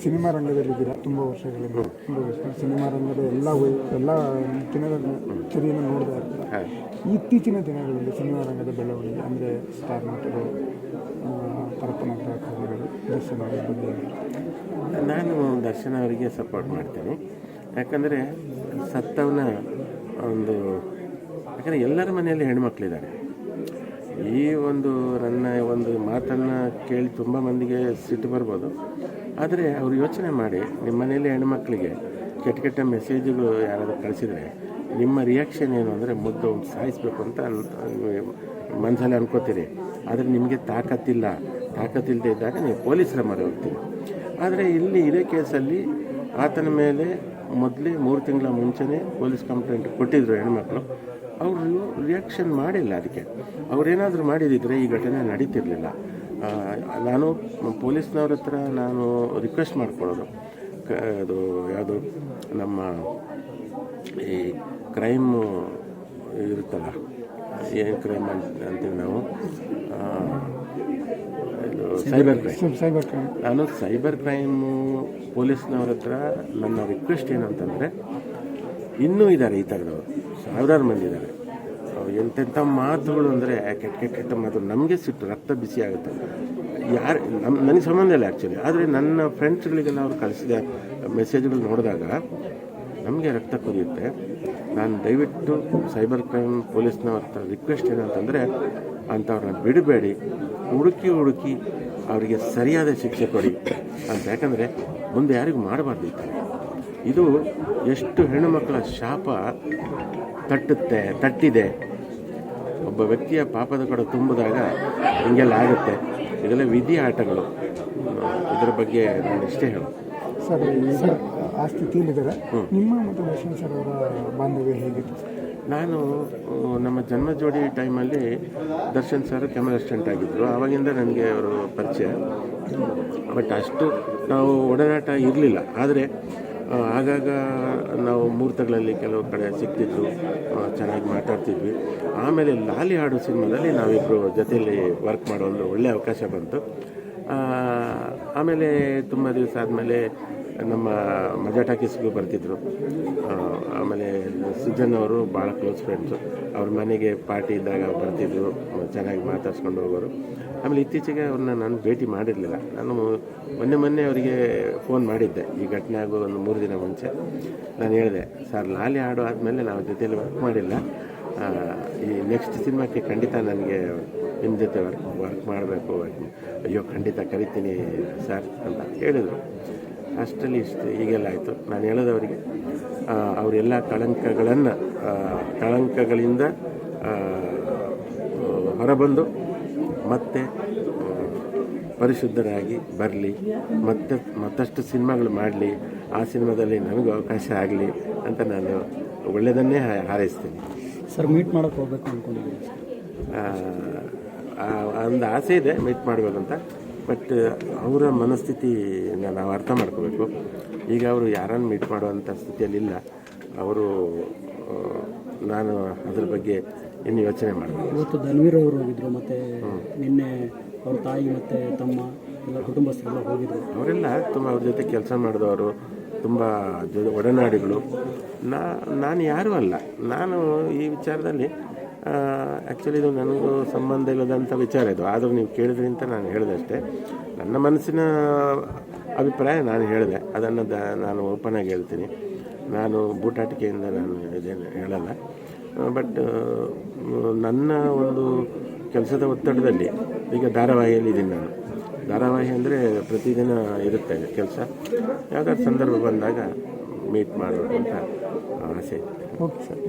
Cinema ರಂಗದಲ್ಲಿದ್ದೀರಾ ತುಂಬ ವರ್ಷಗಳಿಂದ. Cinema ರಂಗದ ಎಲ್ಲ ಕಿರಿಯನ್ನು ನೋಡ್ತಾ ಇರ್ತಾರೆ. ಇತ್ತೀಚಿನ ದಿನಗಳಲ್ಲಿ ಸಿನಿಮಾ ರಂಗದ ಬೆಳವಣಿಗೆ ಅಂದರೆ ಸ್ಟಾರ್ ನಟರು, ಪರಪ್ಪನಟ ಕವಿಗಳು, ದರ್ಶನ ಬಗ್ಗೆ ನಾನು ದರ್ಶನ ಅವರಿಗೆ ಸಪೋರ್ಟ್ ಮಾಡ್ತೀನಿ. ಯಾಕಂದರೆ ಸತ್ತವನ ಯಾಕಂದರೆ ಎಲ್ಲರ ಮನೆಯಲ್ಲಿ ಹೆಣ್ಮಕ್ಳಿದ್ದಾರೆ. ಈ ನನ್ನ ಮಾತನ್ನು ಕೇಳಿ ತುಂಬ ಮಂದಿಗೆ ಸಿಟ್ಟು ಬರ್ಬೋದು. ಆದರೆ ಅವರು ಯೋಚನೆ ಮಾಡಿ, ನಿಮ್ಮ ಮನೆಯಲ್ಲಿ ಹೆಣ್ಮಕ್ಳಿಗೆ ಕೆಟ್ಟ ಮೆಸೇಜ್ಗಳು ಯಾರಾದರೂ ಕಳಿಸಿದರೆ ನಿಮ್ಮ ರಿಯಾಕ್ಷನ್ ಏನು ಅಂದರೆ ಮುದ್ದು ಸಾಯಿಸಬೇಕು ಅಂತ ಮನಸ್ಸಲ್ಲಿ ಅನ್ಕೋತೀರಿ. ಆದರೆ ನಿಮಗೆ ತಾಕತ್ತಿಲ್ಲದೆ ಇದ್ದಾಗ ನೀವು ಪೊಲೀಸರ ಮೊರೆ ಹೋಗ್ತೀರಿ. ಆದರೆ ಇದೇ ಕೇಸಲ್ಲಿ ಆತನ ಮೇಲೆ ಮೊದಲೇ 3 ತಿಂಗಳ ಮುಂಚೆನೇ ಪೊಲೀಸ್ ಕಂಪ್ಲೇಂಟ್ ಕೊಟ್ಟಿದ್ದರು ಹೆಣ್ಮಕ್ಳು. ಅವರು ರಿಯಾಕ್ಷನ್ ಮಾಡಿಲ್ಲ. ಅದಕ್ಕೆ ಅವರೇನಾದರೂ ಮಾಡಿದಿದ್ರೆ ಈ ಘಟನೆ ನಡೀತಿರಲಿಲ್ಲ. ನಾನು ಪೊಲೀಸ್ನವ್ರ ಹತ್ರ ನಾನು ರಿಕ್ವೆಸ್ಟ್ ಮಾಡ್ಕೊಳ್ಳೋದು, ಅದು ಯಾವುದು ನಮ್ಮ ಈ ಕ್ರೈಮು ಇರುತ್ತಲ್ಲ, ಏನು ಕ್ರೈಮ್ ಅಂತೀವಿ ನಾವು, ಇದು ಸೈಬರ್ ಕ್ರೈಮ್. ನಾನು ಸೈಬರ್ ಕ್ರೈಮು ಪೊಲೀಸ್ನವ್ರ ಹತ್ರ ನನ್ನ ರಿಕ್ವೆಸ್ಟ್ ಏನಂತಂದರೆ, ಇನ್ನೂ ಇದ್ದಾರೆ ಈ ಥರದವರು, ಸಾವಿರಾರು ಮಂದಿ ಇದ್ದಾರೆ. ಎಂತೆಂಥ ಮಾತುಗಳು ಅಂದರೆ ಕೆಟ್ಟ ಮಾತು, ನಮಗೆ ಸಿಟ್ಟು, ರಕ್ತ ಬಿಸಿ ಆಗುತ್ತೆ. ನನಗೆ ಸಂಬಂಧ ಇಲ್ಲ ಆ್ಯಕ್ಚುಲಿ. ಆದರೆ ನನ್ನ ಫ್ರೆಂಡ್ಸ್ಗಳಿಗೆಲ್ಲ ಅವ್ರು ಕಳಿಸಿದ ಮೆಸೇಜ್ಗಳು ನೋಡಿದಾಗ ನಮಗೆ ರಕ್ತ ಕುದಿಯುತ್ತೆ. ನಾನು ದಯವಿಟ್ಟು ಸೈಬರ್ ಕ್ರೈಮ್ ಪೊಲೀಸ್ನವ್ರ ಹತ್ರ ರಿಕ್ವೆಸ್ಟ್ ಏನಂತಂದರೆ, ಅಂಥವ್ರನ್ನ ಬಿಡಬೇಡಿ, ಹುಡುಕಿ ಅವರಿಗೆ ಸರಿಯಾದ ಶಿಕ್ಷೆ ಕೊಡಿ ಅಂತ. ಯಾಕಂದರೆ ಮುಂದೆ ಯಾರಿಗೂ ಮಾಡಬಾರ್ದು. ಇದು ಎಷ್ಟು ಹೆಣ್ಣುಮಕ್ಕಳ ಶಾಪ ತಟ್ಟಿದೆ. ಒಬ್ಬ ವ್ಯಕ್ತಿಯ ಪಾಪದ ಕಡೆ ತುಂಬಿದಾಗ ಹಿಂಗೆಲ್ಲ ಆಗುತ್ತೆ. ಇದೆಲ್ಲ ವಿಧಿ ಆಟಗಳು. ಇದರ ಬಗ್ಗೆ ನಾನು ಇಷ್ಟೇ ಹೇಳೋದು. ಸರ್, ಆ ಸ್ಥಿತಿಯಲ್ಲಿದ್ದಾರೆ. ನಿಮ್ಮ ಮತ್ತು ದರ್ಶನ್ ಸರ್ ಅವರ ಬಾಂಧವ್ಯ ಹೇಗಿತ್ತು? ನಾನು ನಮ್ಮ ಜನ್ಮ ಜೋಡಿ ಟೈಮಲ್ಲಿ ದರ್ಶನ್ ಸರ್ ಕ್ಯಾಮರಾ ಅಸಿಸ್ಟೆಂಟ್ ಆಗಿದ್ದರು. ಆವಾಗಿಂದ ನನಗೆ ಅವರು ಪರಿಚಯ. ಬಟ್ ಅಷ್ಟು ನಾವು ಒಡನಾಟ ಇರಲಿಲ್ಲ. ಆದರೆ ಆಗಾಗ ನಾವು ಮುಹೂರ್ತಗಳಲ್ಲಿ ಕೆಲವು ಕಡೆ ಸಿಗ್ತಿದ್ರು, ಚೆನ್ನಾಗಿ ಮಾತಾಡ್ತಿದ್ವಿ. ಆಮೇಲೆ ಲಾಲಿ ಹಾಡು ಸಿನಿಮಾದಲ್ಲಿ ನಾವಿಬ್ಬರು ಜೊತೆಯಲ್ಲಿ ವರ್ಕ್ ಮಾಡೋ ಒಂದು ಒಳ್ಳೆಯ ಅವಕಾಶ ಬಂತು. ಆಮೇಲೆ ತುಂಬ ದಿವಸ ಆದಮೇಲೆ ನಮ್ಮ ಮಜಾ ಟಾಕೀಸ್ಗೂ ಬರ್ತಿದ್ರು. ಆಮೇಲೆ ಸುಜನ್ ಅವರು ಭಾಳ ಕ್ಲೋಸ್ ಫ್ರೆಂಡ್ಸು. ಅವ್ರ ಮನೆಗೆ ಪಾರ್ಟಿ ಇದ್ದಾಗ ಬರ್ತಿದ್ರು, ಚೆನ್ನಾಗಿ ಮಾತಾಡ್ಸ್ಕೊಂಡು ಹೋಗೋರು. ಆಮೇಲೆ ಇತ್ತೀಚೆಗೆ ಅವ್ರನ್ನ ನಾನು ಭೇಟಿ ಮಾಡಿರಲಿಲ್ಲ. ನಾನು ಮೊನ್ನೆ ಅವರಿಗೆ ಫೋನ್ ಮಾಡಿದ್ದೆ, ಈ ಘಟನೆ ಆಗೋ ಒಂದು 3 ದಿನ ಮುಂಚೆ. ನಾನು ಹೇಳಿದೆ, ಸರ್, ಲಾಲಿ ಹಾಡು ಆದಮೇಲೆ ನಾವು ಜೊತೆಯಲ್ಲಿ ವರ್ಕ್ ಮಾಡಿಲ್ಲ. ಈ ನೆಕ್ಸ್ಟ್ ಸಿನಿಮಾಕ್ಕೆ ಖಂಡಿತ ನನಗೆ ನಿಮ್ಮ ಜೊತೆ ವರ್ಕ್ ಮಾಡಬೇಕು. ಅಯ್ಯೋ, ಖಂಡಿತ ಕರಿತೀನಿ ಸರ್ ಅಂತ ಹೇಳಿದರು. ಅಷ್ಟರಲ್ಲಿ ಹೀಗೆಲ್ಲ ಆಯಿತು. ನಾನು ಹೇಳೋದವರಿಗೆ, ಅವರೆಲ್ಲ ಕಳಂಕಗಳಿಂದ ಹೊರಬಂದು ಮತ್ತೆ ಪರಿಶುದ್ಧರಾಗಿ ಬರಲಿ, ಮತ್ತಷ್ಟು ಸಿನಿಮಾಗಳು ಮಾಡಲಿ, ಆ ಸಿನಿಮಾದಲ್ಲಿ ನನಗೂ ಅವಕಾಶ ಆಗಲಿ ಅಂತ ನಾನು ಒಳ್ಳೆಯದನ್ನೇ ಹಾರೈಸ್ತೀನಿ. ಸರ್, ಮೀಟ್ ಮಾಡೋಕ್ಕೆ ಹೋಗ್ಬೇಕು ಅಂದ್ಕೊಂಡಿದ್ದೀನಿ. ಒಂದು ಆಸೆ ಇದೆ ಮೀಟ್ ಮಾಡಬೇಕಂತ. ಬಟ್ ಅವರ ಮನಸ್ಥಿತಿ ನಾವು ಅರ್ಥ ಮಾಡ್ಕೋಬೇಕು. ಈಗ ಅವರು ಯಾರನ್ನು ಮೀಟ್ ಮಾಡುವಂಥ ಸ್ಥಿತಿಯಲ್ಲಿಲ್ಲ. ನಾನು ಅದ್ರ ಬಗ್ಗೆ ಇನ್ನು ಯೋಚನೆ ಮಾಡಬೇಕು. ಇವತ್ತು ಧನ್ವೀರ್ ಅವರು ಹೋಗಿದ್ರು, ಮತ್ತು ನಿನ್ನೆ ಅವ್ರ ತಾಯಿ ಮತ್ತು ತಮ್ಮ ಎಲ್ಲ ಕುಟುಂಬಸ್ಥರೆಲ್ಲ ಹೋಗಿದ್ರು. ಅವರೆಲ್ಲ ತುಂಬ ಅವ್ರ ಜೊತೆ ಕೆಲಸ ಮಾಡಿದವರು, ತುಂಬ ಒಡನಾಡಿಗಳು. ನಾನು ಯಾರೂ ಅಲ್ಲ. ನಾನು ಈ ವಿಚಾರದಲ್ಲಿ ಆ್ಯಕ್ಚುಲಿ ಇದು ನನಗೂ ಸಂಬಂಧ ಇಲ್ಲದಂಥ ವಿಚಾರ ಇದು. ಆದರೂ ನೀವು ಕೇಳಿದ್ರಿಂತ ನಾನು ಹೇಳಿದೆ ಅಷ್ಟೇ. ನನ್ನ ಮನಸ್ಸಿನ ಅಭಿಪ್ರಾಯ ನಾನು ಹೇಳಿದೆ. ಅದನ್ನು ನಾನು ಓಪನಾಗಿ ಹೇಳ್ತೀನಿ. ನಾನು ಬೂಟಾಟಿಕೆಯಿಂದ ನಾನು ಇದೇನು ಹೇಳಲ್ಲ. ಬಟ್ ನನ್ನ ಒಂದು ಕೆಲಸದ ಒತ್ತಡದಲ್ಲಿ ಈಗ ಧಾರಾವಾಹಿಯಲ್ಲಿ ಇದ್ದೀನಿ ನಾನು. ಧಾರಾವಾಹಿ ಅಂದರೆ ಪ್ರತಿದಿನ ಇರುತ್ತೆ ಕೆಲಸ. ಯಾವುದಾದ್ರು ಸಂದರ್ಭ ಬಂದಾಗ ಮೀಟ್ ಮಾಡೋದು ಅಂತ ಆಸೆ. Okay sir.